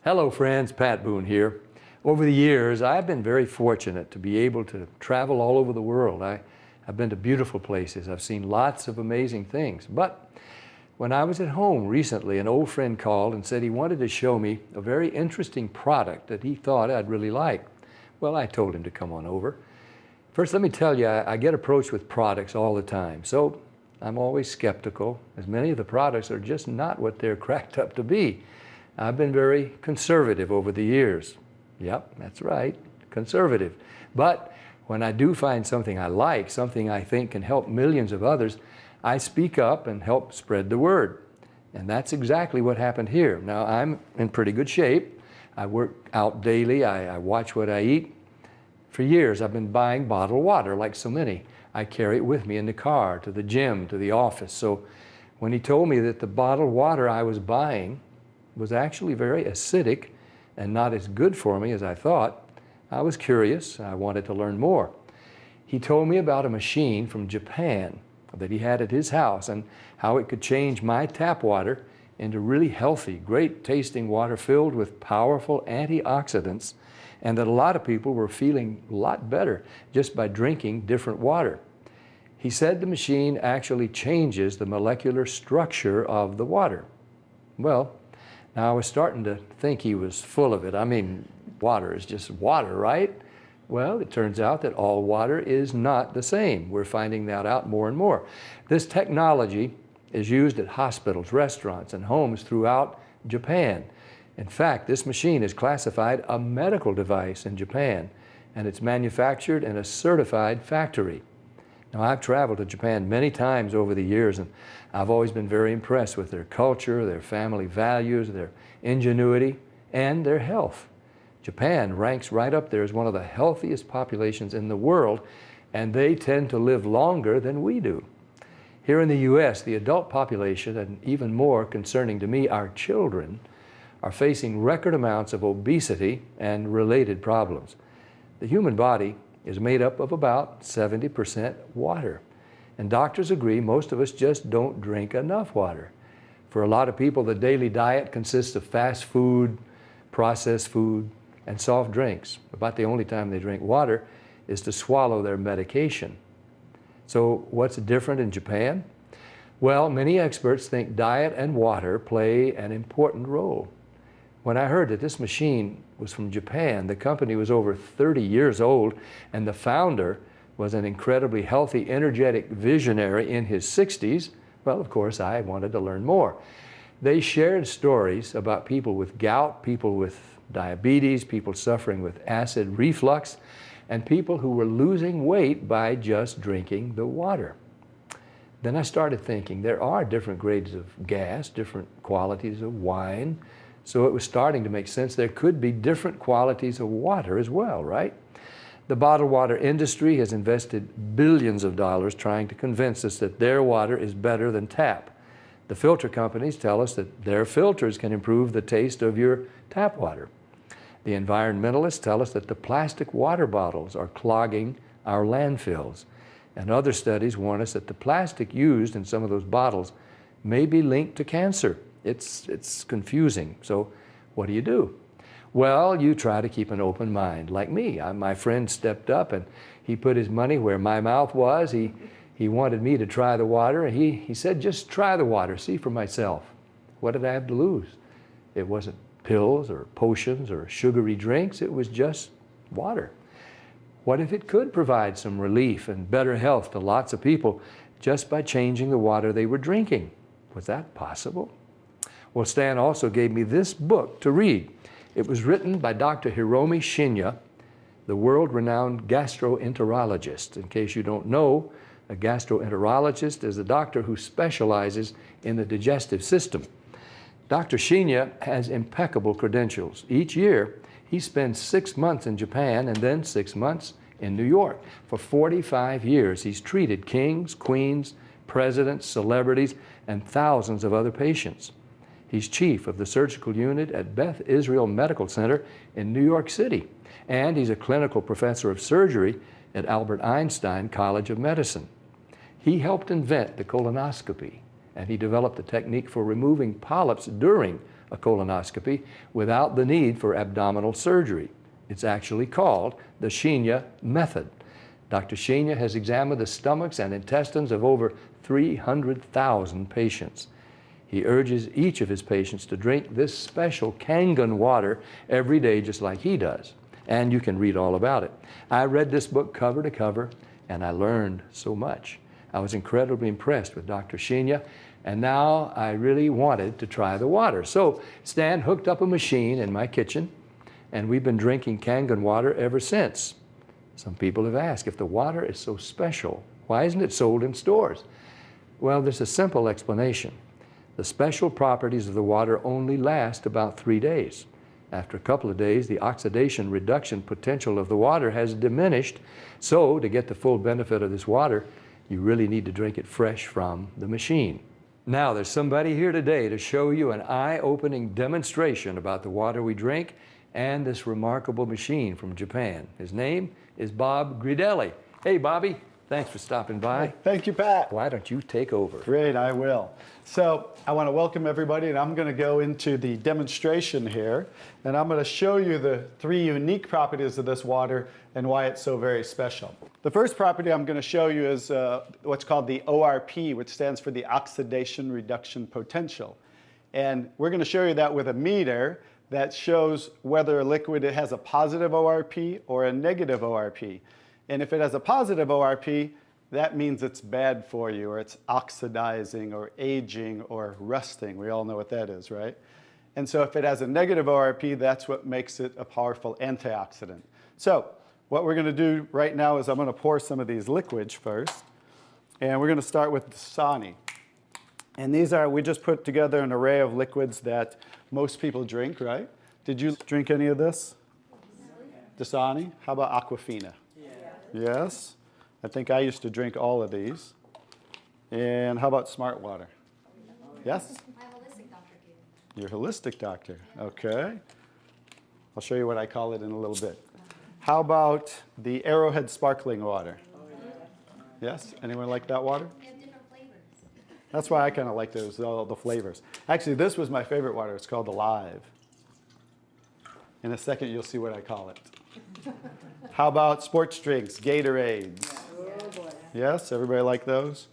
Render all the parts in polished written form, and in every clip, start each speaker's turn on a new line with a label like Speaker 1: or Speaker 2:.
Speaker 1: Hello friends, Pat Boone here. Over the years, I've been very fortunate to be able to travel all over the world. I've been to beautiful places. I've seen lots of amazing things. But when I was at home recently, an old friend called and said he wanted to show me a very interesting product that he thought I'd really like. Well, I told him to come on over. First, let me tell you, I get approached with products all the time. So I'm always skeptical, as many of the products are just not what they're cracked up to be. I've been very conservative over the years. Yep, that's right, conservative. But when I do find something I like, something I think can help millions of others, I speak up and help spread the word. And that's exactly what happened here. Now, I'm in pretty good shape. I work out daily. I watch what I eat. For years, I've been buying bottled water like so many. I carry it with me in the car, to the gym, to the office. So when he told me that the bottled water I was buying was actually very acidic and not as good for me as I thought, I was curious. I wanted to learn more. He told me about a machine from Japan that he had at his house and how it could change my tap water into really healthy, great tasting water filled with powerful antioxidants, and that a lot of people were feeling a lot better just by drinking different water. He said the machine actually changes the molecular structure of the water. Well, now I was starting to think he was full of it. I mean, water is just water, right? Well, it turns out that all water is not the same. We're finding that out more and more. This technology is used at hospitals, restaurants, and homes throughout Japan. In fact, this machine is classified a medical device in Japan, and it's manufactured in a certified factory. Now, I've traveled to Japan many times over the years, and I've always been very impressed with their culture, their family values, their ingenuity, and their health. Japan ranks right up there as one of the healthiest populations in the world, and they tend to live longer than we do. Here in the U.S., the adult population, and even more concerning to me, our children, are facing record amounts of obesity and related problems. The human body is made up of about 70% water. And doctors agree most of us just don't drink enough water. For a lot of people, the daily diet consists of fast food, processed food, and soft drinks. About the only time they drink water is to swallow their medication. So what's different in Japan? Well, many experts think diet and water play an important role. When I heard that this machine was from Japan, the company was over 30 years old, and the founder was an incredibly healthy, energetic visionary in his 60s, well, of course, I wanted to learn more. They shared stories about people with gout, people with diabetes, people suffering with acid reflux, and people who were losing weight by just drinking the water. Then I started thinking there are different grades of gas, different qualities of wine, so it was starting to make sense there could be different qualities of water as well, right? The bottled water industry has invested billions of dollars trying to convince us that their water is better than tap. The filter companies tell us that their filters can improve the taste of your tap water. The environmentalists tell us that the plastic water bottles are clogging our landfills. And other studies warn us that the plastic used in some of those bottles may be linked to cancer. It's confusing. So what do? Well, you try to keep an open mind. Like me, my friend stepped up and he put his money where my mouth was. He wanted me to try the water, and he said, just try the water, see for myself. What did I have to lose? It wasn't pills or potions or sugary drinks. It was just water. What if it could provide some relief and better health to lots of people just by changing the water they were drinking? Was that possible? Well, Stan also gave me this book to read. It was written by Dr. Hiromi Shinya, the world-renowned gastroenterologist. In case you don't know, a gastroenterologist is a doctor who specializes in the digestive system. Dr. Shinya has impeccable credentials. Each year, he spends 6 months in Japan and then 6 months in New York. For 45 years, he's treated kings, queens, presidents, celebrities, and thousands of other patients. He's chief of the surgical unit at Beth Israel Medical Center in New York City, and he's a clinical professor of surgery at Albert Einstein College of Medicine. He helped invent the colonoscopy, and he developed a technique for removing polyps during a colonoscopy without the need for abdominal surgery. It's actually called the Shinya method. Dr. Shinya has examined the stomachs and intestines of over 300,000 patients. He urges each of his patients to drink this special Kangen water every day just like he does. And you can read all about it. I read this book cover to cover and I learned so much. I was incredibly impressed with Dr. Shinya, and now I really wanted to try the water. So Stan hooked up a machine in my kitchen and we've been drinking Kangen water ever since. Some people have asked, if the water is so special, why isn't it sold in stores? Well, there's a simple explanation. The special properties of the water only last about 3 days. After a couple of days, the oxidation reduction potential of the water has diminished. So to get the full benefit of this water, you really need to drink it fresh from the machine. Now, there's somebody here today to show you an eye-opening demonstration about the water we drink and this remarkable machine from Japan. His name is Bob Gridelli. Hey, Bobby, thanks for stopping by.
Speaker 2: Thank you, Pat.
Speaker 1: Why don't you take over?
Speaker 2: Great, I will. So I want to welcome everybody, and I'm going to go into the demonstration here, and I'm going to show you the 3 unique properties of this water and why it's so very special. The first property I'm going to show you is what's called the ORP, which stands for the oxidation reduction potential. And we're going to show you that with a meter that shows whether a liquid has a positive ORP or a negative ORP. And if it has a positive ORP, that means it's bad for you, or it's oxidizing, or aging, or rusting. We all know what that is, right? And so if it has a negative ORP, that's what makes it a powerful antioxidant. So what we're going to do right now is I'm going to pour some of these liquids first. And we're going to start with Dasani. And these are, we just put together an array of liquids that most people drink, right? Did you drink any of this? Dasani? How about Aquafina? Yes. I think I used to drink all of these. And how about Smart Water? Yes?
Speaker 3: My holistic doctor gave it.
Speaker 2: Your holistic doctor. Okay. I'll show you what I call it in a little bit. How about the Arrowhead sparkling water? Yes? Anyone like that water?
Speaker 3: They have different flavors.
Speaker 2: That's why I kind of like those, all the flavors. Actually, this was my favorite water. It's called Alive. In a second, you'll see what I call it. How about sports drinks, Gatorades? Yes, everybody like those?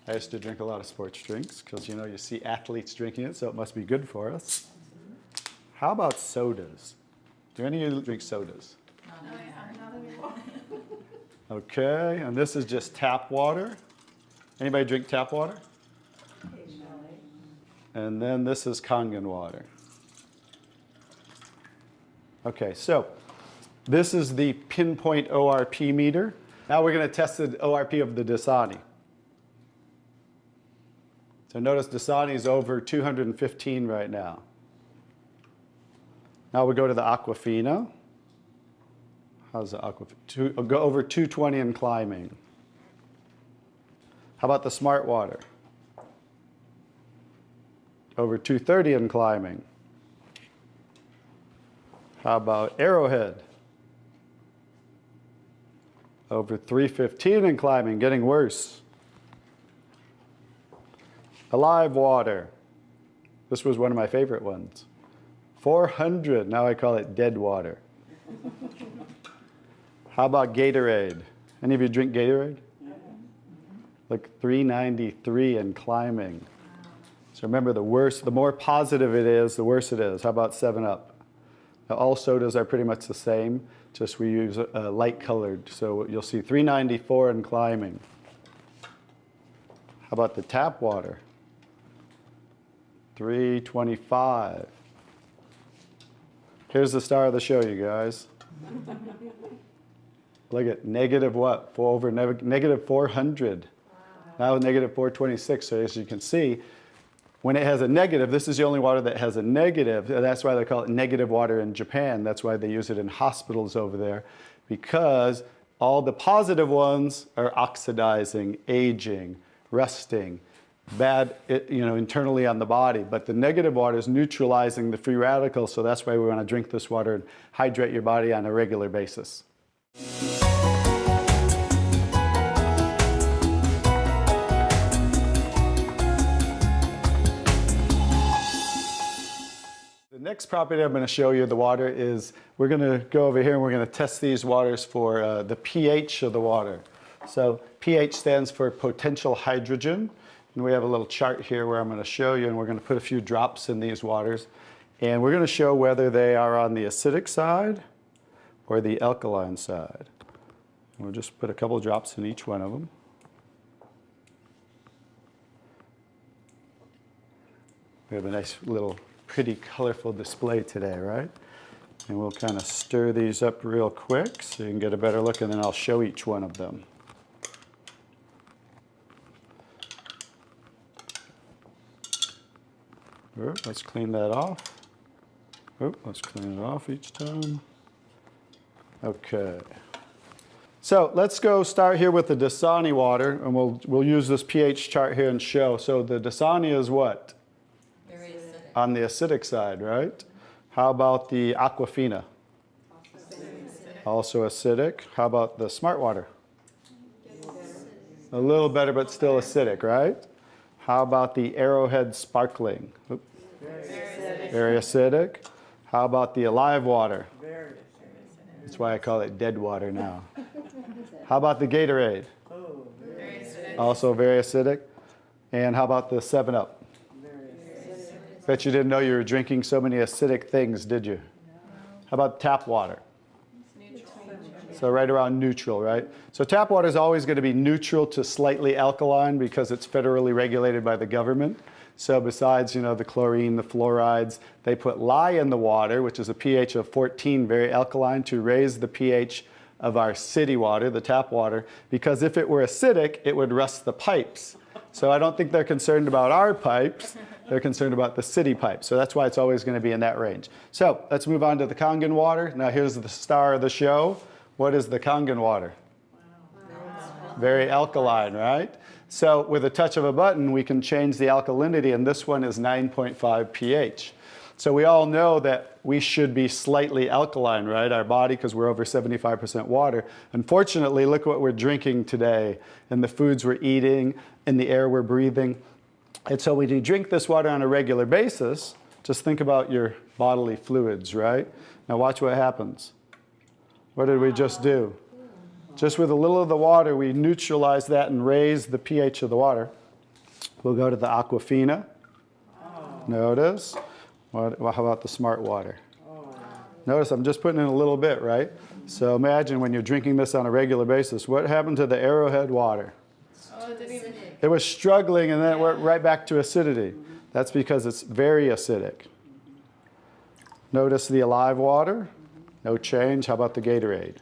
Speaker 2: I used to drink a lot of sports drinks because, you know, you see athletes drinking it, so it must be good for us. How about sodas? Do any of you drink sodas? Okay, and this is just tap water. Anybody drink tap water? And then this is Kangen water. Okay, so this is the pinpoint ORP meter. Now we're going to test the ORP of the Dasani. So notice Dasani is over 215 right now. Now we go to the Aquafina. How's the Aquafina? Go over 220 and climbing. How about the Smart Water? Over 230 and climbing. How about Arrowhead? Over 315 and climbing, getting worse. Alive Water. This was one of my favorite ones. 400, now I call it dead water. How about Gatorade? Any of you drink Gatorade? Like 393 and climbing. So remember, the worse, the more positive it is, the worse it is. How about 7-Up? Now, all sodas are pretty much the same, just we use light colored. So you'll see 394 and climbing. How about the tap water? 325. Here's the star of the show, you guys. Look at negative what? Negative 400. Wow. Now negative 426. So as you can see, when it has a negative, this is the only water that has a negative. That's why they call it negative water in Japan. That's why they use it in hospitals over there, because all the positive ones are oxidizing, aging, rusting, bad, internally on the body. But the negative water is neutralizing the free radicals, so that's why we want to drink this water and hydrate your body on a regular basis. Next property I'm going to show you the water is, we're going to go over here and we're going to test these waters for the pH of the water. So pH stands for potential hydrogen. And we have a little chart here where I'm going to show you, and we're going to put a few drops in these waters. And we're going to show whether they are on the acidic side or the alkaline side. We'll just put a couple drops in each one of them. We have a nice little pretty colorful display today, right? And we'll kind of stir these up real quick so you can get a better look, and then I'll show each one of them. Let's clean that off. Let's clean it off each time. Okay. So let's go start here with the Dasani water, and we'll use this pH chart here and show. So the Dasani is what?
Speaker 3: Very acidic.
Speaker 2: On the acidic side, right? How about the Aquafina? Also acidic. How about the Smart Water? A little better, but still acidic, right? How about the Arrowhead Sparkling? Very acidic. How about the Alive Water?
Speaker 4: Very acidic.
Speaker 2: That's why I call it dead water now. How about the Gatorade?
Speaker 4: Oh,
Speaker 3: Very acidic.
Speaker 2: Also very acidic. And how about the 7-Up?
Speaker 4: very acidic.
Speaker 2: Bet you didn't know you were drinking so many acidic things, did you? How about tap water? So right around neutral, right? So tap water is always going to be neutral to slightly alkaline because it's federally regulated by the government. So besides, the chlorine, the fluorides, they put lye in the water, which is a pH of 14, very alkaline, to raise the pH of our city water, the tap water, because if it were acidic, it would rust the pipes. So I don't think they're concerned about our pipes. They're concerned about the city pipes. So that's why it's always going to be in that range. So let's move on to the Kangen water. Now here's the star of the show. What is the Kangen water? Very alkaline, right? So with a touch of a button, we can change the alkalinity, and this one is 9.5 pH. So we all know that we should be slightly alkaline, right? Our body, because we're over 75% water. Unfortunately, look what we're drinking today, and the foods we're eating, and the air we're breathing. And so when you drink this water on a regular basis, just think about your bodily fluids, right? Now watch what happens. What did we just do? Just with a little of the water, we neutralize that and raise the pH of the water. We'll go to the Aquafina. Notice. How about the Smart Water? Notice I'm just putting in a little bit, right? So imagine when you're drinking this on a regular basis, what happened to the Arrowhead water?
Speaker 3: Oh, it didn't even.
Speaker 2: It was struggling, and then it went right back to acidity. That's because it's very acidic. Notice the Alive Water. No change. How about the Gatorade?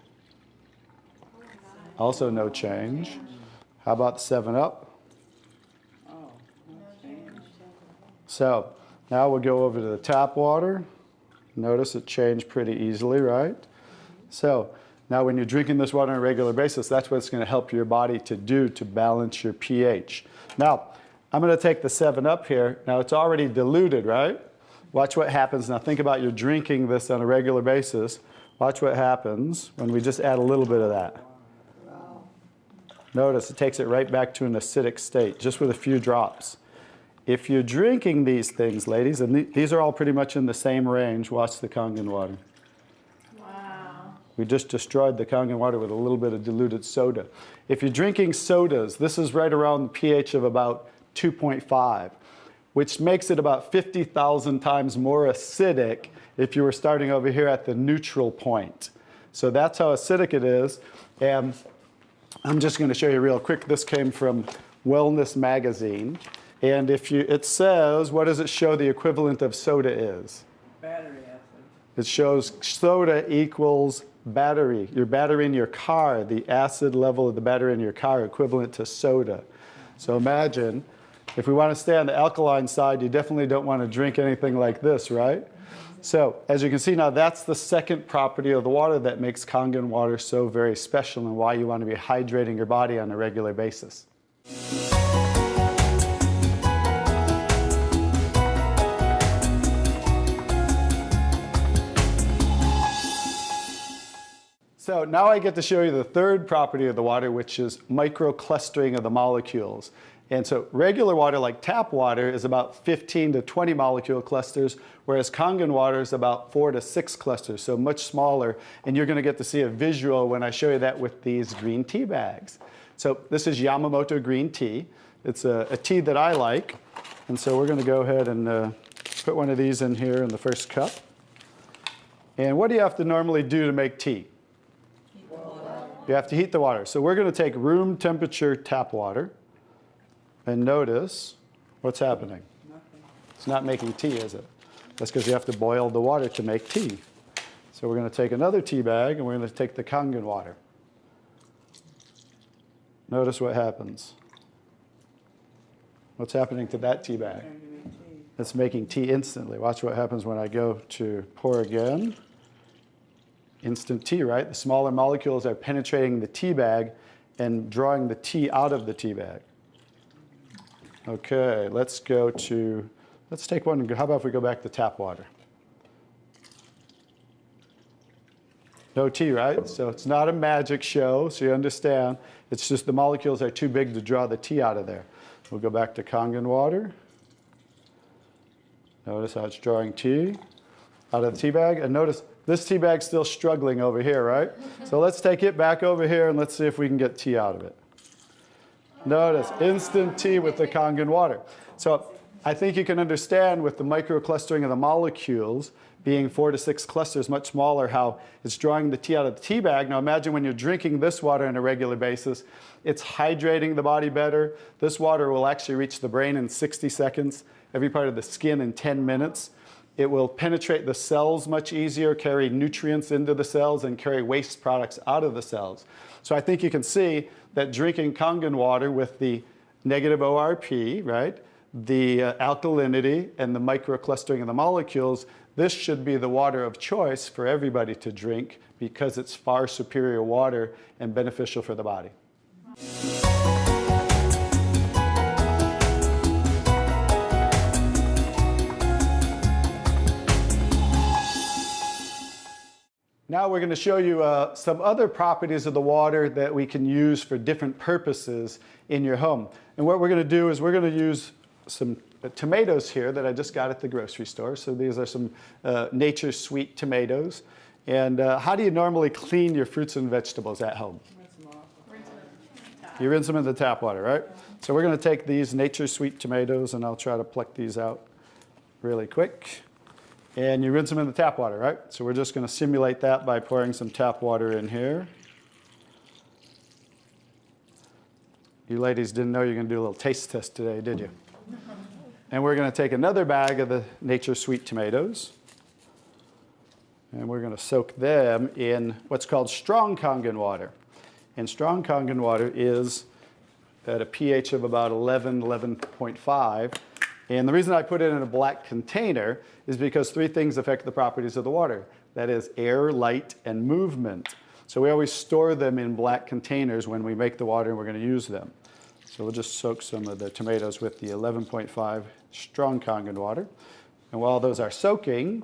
Speaker 2: Also no change. How about the 7-Up? So now we'll go over to the tap water. Notice it changed pretty easily, right? So now when you're drinking this water on a regular basis, that's what it's going to help your body to do to balance your pH. Now, I'm going to take the 7-Up here. Now it's already diluted, right? Watch what happens. Now think about you're drinking this on a regular basis. Watch what happens when we just add a little bit of that. Notice it takes it right back to an acidic state, just with a few drops. If you're drinking these things, ladies, and these are all pretty much in the same range, watch the Kangen water.
Speaker 3: Wow.
Speaker 2: We just destroyed the Kangen water with a little bit of diluted soda. If you're drinking sodas, this is right around the pH of about 2.5, which makes it about 50,000 times more acidic if you were starting over here at the neutral point. So that's how acidic it is. And I'm just going to show you real quick. This came from Wellness Magazine. And it says, what does it show the equivalent of soda is?
Speaker 4: Battery acid.
Speaker 2: It shows soda equals battery. Your battery in your car, the acid level of the battery in your car equivalent to soda. So imagine, if we want to stay on the alkaline side, you definitely don't want to drink anything like this, right? So as you can see now, that's the second property of the water that makes Kangen water so very special and why you want to be hydrating your body on a regular basis. So now I get to show you the third property of the water, which is microclustering of the molecules. And so regular water, like tap water, is about 15 to 20 molecule clusters, whereas Kangen water is about 4 to 6 clusters, so much smaller. And you're going to get to see a visual when I show you that with these green tea bags. So this is Yamamoto green tea. It's a tea that I like. And so we're going to go ahead and put one of these in here in the first cup. And what do you have to normally do to make tea?
Speaker 3: Heat the water.
Speaker 2: You have to heat the water. So we're going to take room temperature tap water. And notice what's happening.
Speaker 4: Nothing.
Speaker 2: It's not making tea, is it? That's because you have to boil the water to make tea. So we're going to take another tea bag, and we're going to take the Kangen water. Notice what happens. What's happening to that tea bag?
Speaker 4: Trying to make tea.
Speaker 2: It's making tea instantly. Watch what happens when I go to pour again. Instant tea, right? The smaller molecules are penetrating the tea bag and drawing the tea out of the tea bag. Okay, let's take one. How about if we go back to tap water? No tea, right? So it's not a magic show, so you understand. It's just the molecules are too big to draw the tea out of there. We'll go back to Kangen water. Notice how it's drawing tea out of the tea bag. And notice this tea bag's still struggling over here, right? So let's take it back over here and let's see if we can get tea out of it. Notice, instant tea with the Kangen water. So I think you can understand with the microclustering of the molecules being 4 to 6 clusters, much smaller, how it's drawing the tea out of the tea bag. Now imagine when you're drinking this water on a regular basis, it's hydrating the body better. This water will actually reach the brain in 60 seconds, every part of the skin in 10 minutes. It will penetrate the cells much easier, carry nutrients into the cells, and carry waste products out of the cells. So I think you can see that drinking Kangen water with the negative ORP, right, the alkalinity and the microclustering of the molecules, this should be the water of choice for everybody to drink because it's far superior water and beneficial for the body. Now we're going to show you some other properties of the water that we can use for different purposes in your home. And what we're going to do is we're going to use some tomatoes here that I just got at the grocery store. So these are some Nature's Sweet tomatoes. And how do you normally clean your fruits and vegetables at home? You rinse them in the tap water, right? So we're going to take these Nature's Sweet tomatoes, and I'll try to pluck these out really quick. And you rinse them in the tap water, right? So we're just going to simulate that by pouring some tap water in here. You ladies didn't know you were going to do a little taste test today, did you? And we're going to take another bag of the Nature's Sweet tomatoes. And we're going to soak them in what's called strong Kangen water. And strong Kangen water is at a pH of about 11, 11.5. And the reason I put it in a black container is because 3 things affect the properties of the water. That is air, light, and movement. So we always store them in black containers when we make the water and we're going to use them. So we'll just soak some of the tomatoes with the 11.5 strong Kangen water. And while those are soaking,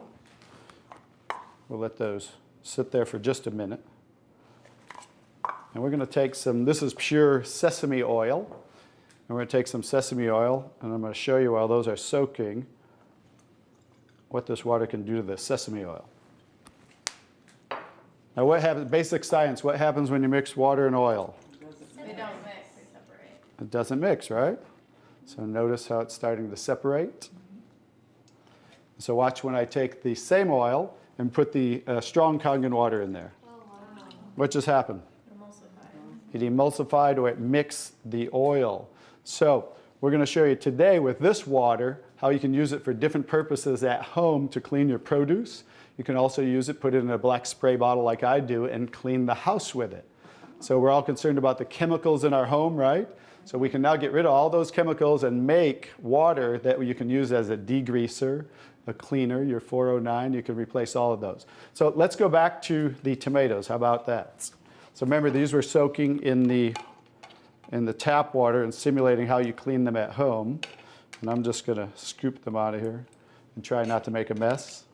Speaker 2: we'll let those sit there for just a minute. And we're going to take some, this is pure sesame oil. And we're going to take some sesame oil, and I'm going to show you while those are soaking what this water can do to the sesame oil. Now what happens, basic science, what happens when you mix water and oil?
Speaker 3: They don't mix, they separate.
Speaker 2: It doesn't mix, right? So notice how it's starting to separate. So watch when I take the same oil and put the strong Kangen water in there.
Speaker 3: Oh, wow.
Speaker 2: What just happened?
Speaker 3: Emulsified.
Speaker 2: It emulsified or it mixed the oil. So we're going to show you today with this water how you can use it for different purposes at home to clean your produce. You can also use it, put it in a black spray bottle like I do, and clean the house with it. So we're all concerned about the chemicals in our home, right? So we can now get rid of all those chemicals and make water that you can use as a degreaser, a cleaner, your 409. You can replace all of those. So let's go back to the tomatoes. How about that? So remember, these were soaking in the tap water and simulating how you clean them at home. And I'm just going to scoop them out of here and try not to make a mess.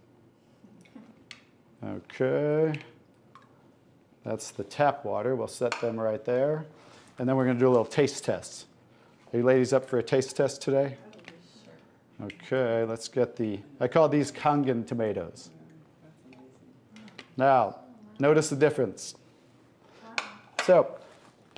Speaker 2: Okay. That's the tap water. We'll set them right there. And then we're going to do a little taste test. Are you ladies up for a taste test today? Okay, let's get I call these Kangen tomatoes. Now, notice the difference. So,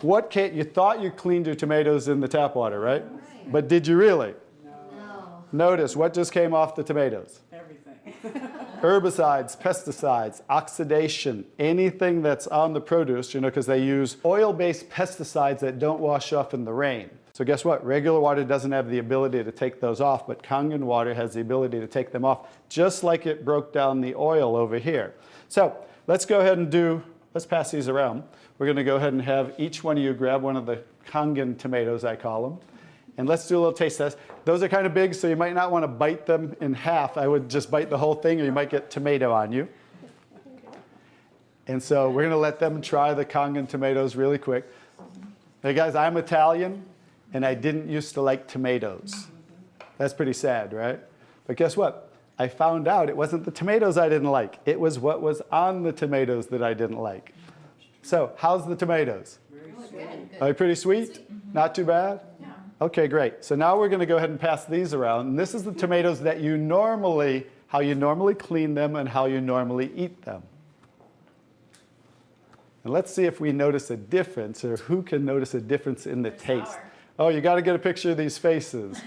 Speaker 2: you thought you cleaned your tomatoes in the tap water, right? But did you really?
Speaker 3: No.
Speaker 2: Notice what just came off the tomatoes.
Speaker 4: Everything.
Speaker 2: Herbicides, pesticides, oxidation, anything that's on the produce, because they use oil-based pesticides that don't wash off in the rain. So guess what? Regular water doesn't have the ability to take those off, but Kangen water has the ability to take them off, just like it broke down the oil over here. So let's go ahead and let's pass these around. We're going to go ahead and have each one of you grab one of the Kangen tomatoes, I call them. And let's do a little taste test. Those are kind of big, so you might not want to bite them in half. I would just bite the whole thing, or you might get tomato on you. And so we're going to let them try the Kangen tomatoes really quick. Hey guys, I'm Italian, and I didn't used to like tomatoes. That's pretty sad, right? But guess what? I found out it wasn't the tomatoes I didn't like. It was what was on the tomatoes that I didn't like. So how's the tomatoes? Are they pretty sweet? Not too bad? Okay, great. So now we're going to go ahead and pass these around. And this is the tomatoes that how you normally clean them and how you normally eat them. And let's see if we notice a difference, or who can notice a difference in the taste. Oh, you got to get a picture of these faces.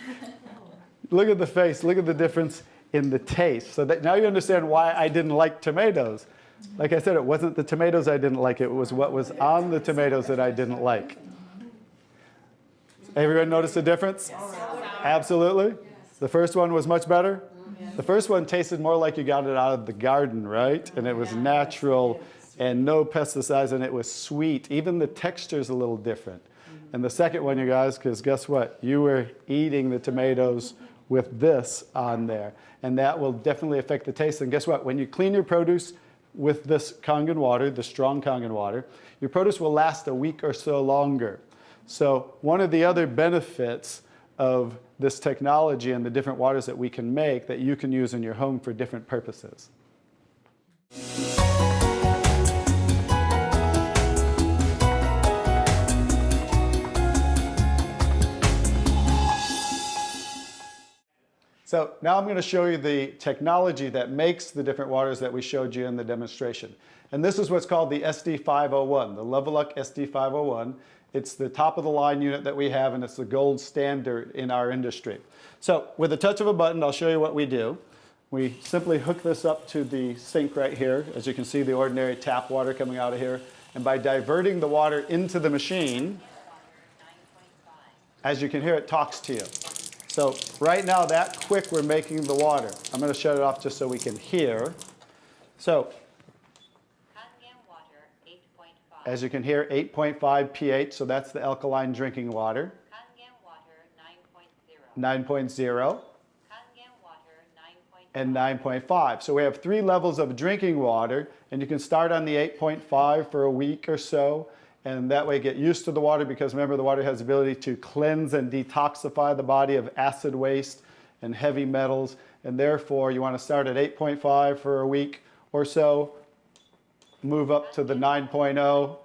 Speaker 2: Look at the face. Look at the difference in the taste. So that now you understand why I didn't like tomatoes. Like I said, it wasn't the tomatoes I didn't like. It was what was on the tomatoes that I didn't like. Everyone notice the difference? Yes. Absolutely. Yes. The first one was much better? Yes. The first one tasted more like you got it out of the garden, right? And it was natural and no pesticides, and it was sweet. Even the texture's a little different. And the second one, you guys, because guess what? You were eating the tomatoes with this on there. And that will definitely affect the taste. And guess what? When you clean your produce with this Kangen water, the strong Kangen water, your produce will last a week or so longer. So one of the other benefits of this technology and the different waters that we can make that you can use in your home for different purposes. So now I'm going to show you the technology that makes the different waters that we showed you in the demonstration. And this is what's called the SD501, the Leveluck SD501. It's the top of the line unit that we have, and it's the gold standard in our industry. So with the touch of a button, I'll show you what we do. We simply hook this up to the sink right here. As you can see, the ordinary tap water coming out of here. And by diverting the water into the machine, as you can hear, it talks to you. So right now, that quick, we're making the water. I'm going to shut it off just so we can hear. So as you can hear, 8.5 pH, so that's the alkaline drinking water.
Speaker 5: Kangen water
Speaker 2: 9.0.
Speaker 5: 9.0. Kangen water 9.5.
Speaker 2: And 9.5. So we have 3 levels of drinking water, and you can start on the 8.5 for a week or so, and that way get used to the water, because remember, the water has the ability to cleanse and detoxify the body of acid waste and heavy metals, and therefore you want to start at 8.5 for a week or so, move up to the 9.0,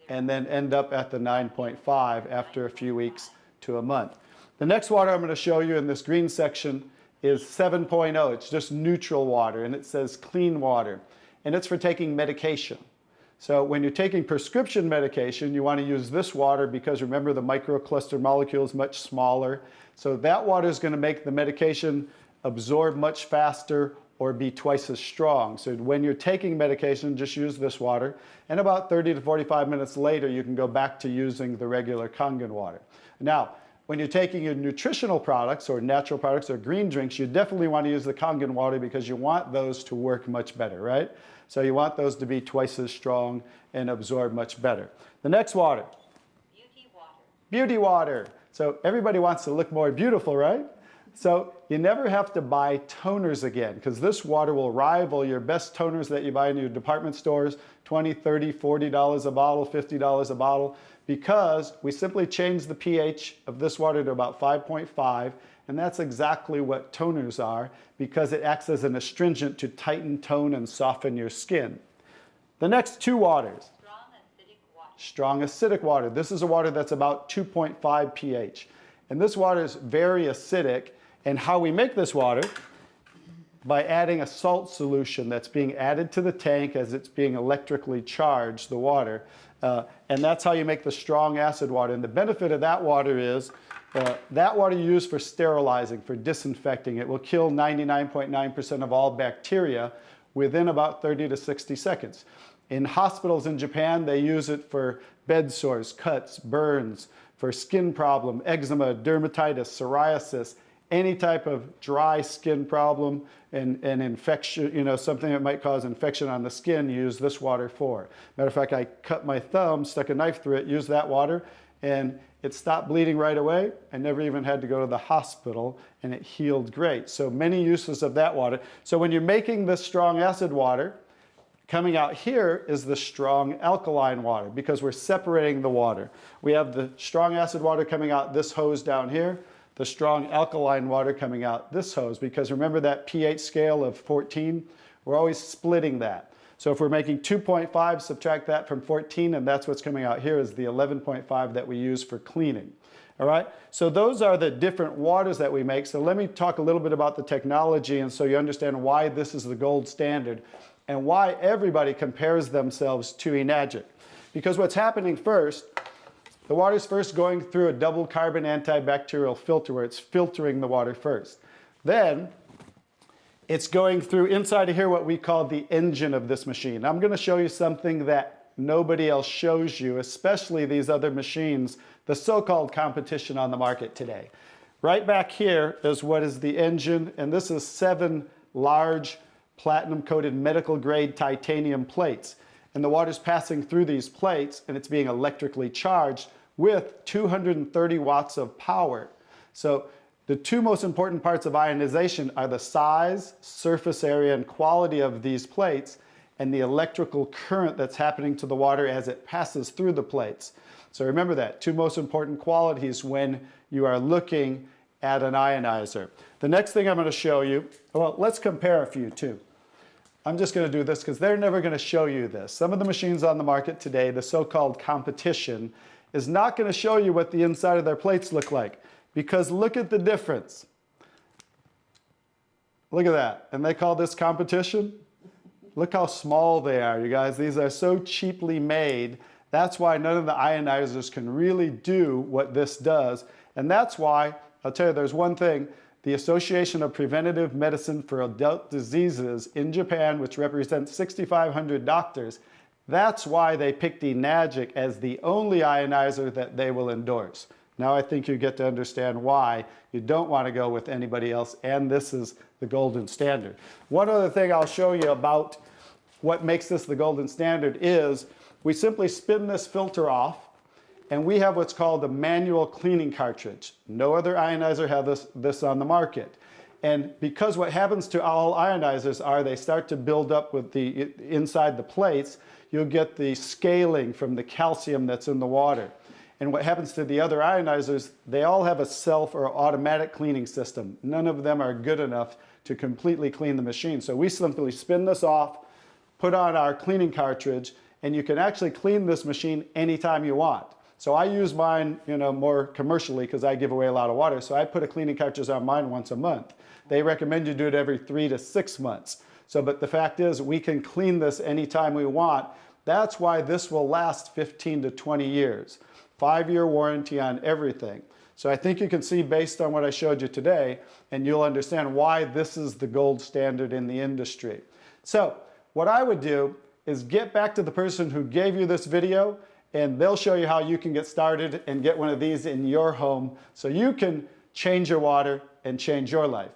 Speaker 2: and then end up at the 9.5 after a few weeks to a month. The next water I'm going to show you in this green section is 7.0. It's just neutral water, and it says clean water, and it's for taking medication. So when you're taking prescription medication, you want to use this water, because remember, the microcluster molecule is much smaller. So that water is going to make the medication absorb much faster or be twice as strong. So when you're taking medication, just use this water. And about 30 to 45 minutes later, you can go back to using the regular Kangen water. Now, when you're taking your nutritional products or natural products or green drinks, you definitely want to use the Kangen water, because you want those to work much better, right? So you want those to be twice as strong and absorb much better. The next water.
Speaker 5: Beauty water.
Speaker 2: Beauty water. So everybody wants to look more beautiful, right? So you never have to buy toners again, because this water will rival your best toners that you buy in your department stores, $20, $30, $40 a bottle, $50 a bottle, because we simply change the pH of this water to about 5.5, and that's exactly what toners are, because it acts as an astringent to tighten, tone, and soften your skin. The next 2 waters.
Speaker 5: Strong acidic water.
Speaker 2: Strong acidic water. This is a water that's about 2.5 pH. And this water is very acidic. And how we make this water, by adding a salt solution that's being added to the tank as it's being electrically charged, the water. And that's how you make the strong acid water. And the benefit of that water is that water you use for sterilizing, for disinfecting. It will kill 99.9% of all bacteria within about 30 to 60 seconds. In hospitals in Japan, they use it for bed sores, cuts, burns, for skin problem, eczema, dermatitis, psoriasis, any type of dry skin problem and infection, you know, something that might cause infection on the skin, use this water for. Matter of fact, I cut my thumb, stuck a knife through it, used that water, and it stopped bleeding right away. I never even had to go to the hospital, and it healed great. So many uses of that water. So when you're making this strong acid water, coming out here is the strong alkaline water because we're separating the water. We have the strong acid water coming out this hose down here, the strong alkaline water coming out this hose, because remember that pH scale of 14? We're always splitting that. So if we're making 2.5, subtract that from 14, and that's what's coming out here is the 11.5 that we use for cleaning. All right, so those are the different waters that we make. So let me talk a little bit about the technology, and so you understand why this is the gold standard and why everybody compares themselves to Enagic. Because what's happening first, the water's first going through a double carbon antibacterial filter where it's filtering the water first. Then it's going through inside of here what we call the engine of this machine. I'm going to show you something that nobody else shows you, especially these other machines, the so-called competition on the market today. Right back here is what is the engine, and this is 7 large platinum-coated medical-grade titanium plates. And the water's passing through these plates, and it's being electrically charged with 230 watts of power. So the two most important parts of ionization are the size, surface area, and quality of these plates, and the electrical current that's happening to the water as it passes through the plates. So remember that, 2 most important qualities when you are looking at an ionizer. The next thing I'm going to show you, well, let's compare a few too. I'm just going to do this because they're never going to show you this. Some of the machines on the market today, the so-called competition, is not going to show you what the inside of their plates look like. Because look at the difference. Look at that. And they call this competition? Look how small they are, you guys. These are so cheaply made. That's why none of the ionizers can really do what this does. And that's why, I'll tell you, there's one thing. The Association of Preventive Medicine for Adult Diseases in Japan, which represents 6,500 doctors, that's why they picked Enagic as the only ionizer that they will endorse. Now I think you get to understand why you don't want to go with anybody else, and this is the golden standard. One other thing I'll show you about what makes this the golden standard is we simply spin this filter off, and we have what's called a manual cleaning cartridge. No other ionizer has this on the market. And because what happens to all ionizers are they start to build up with the inside the plates, you'll get the scaling from the calcium that's in the water. And what happens to the other ionizers, they all have a self or automatic cleaning system. None of them are good enough to completely clean the machine. So we simply spin this off, put on our cleaning cartridge, and you can actually clean this machine anytime you want. So I use mine, more commercially because I give away a lot of water. So I put a cleaning cartridge on mine once a month. They recommend you do it every 3 to 6 months. So, but the fact is we can clean this anytime we want. That's why this will last 15 to 20 years. 5-year warranty on everything. So I think you can see based on what I showed you today, and you'll understand why this is the gold standard in the industry. So what I would do is get back to the person who gave you this video, and they'll show you how you can get started and get one of these in your home so you can change your water and change your life.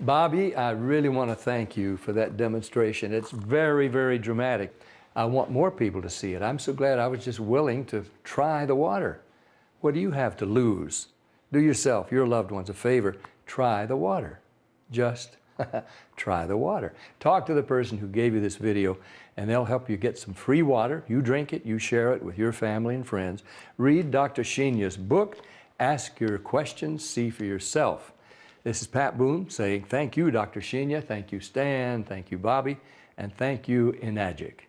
Speaker 1: Bobby, I really want to thank you for that demonstration. It's very, very dramatic. I want more people to see it. I'm so glad I was just willing to try the water. What do you have to lose? Do yourself, your loved ones a favor. Try the water. Just try the water. Talk to the person who gave you this video, and they'll help you get some free water. You drink it, you share it with your family and friends. Read Dr. Sheenya's book. Ask your questions, see for yourself. This is Pat Boone saying thank you, Dr. Sheenya. Thank you, Stan. Thank you, Bobby. And thank you, Enagic.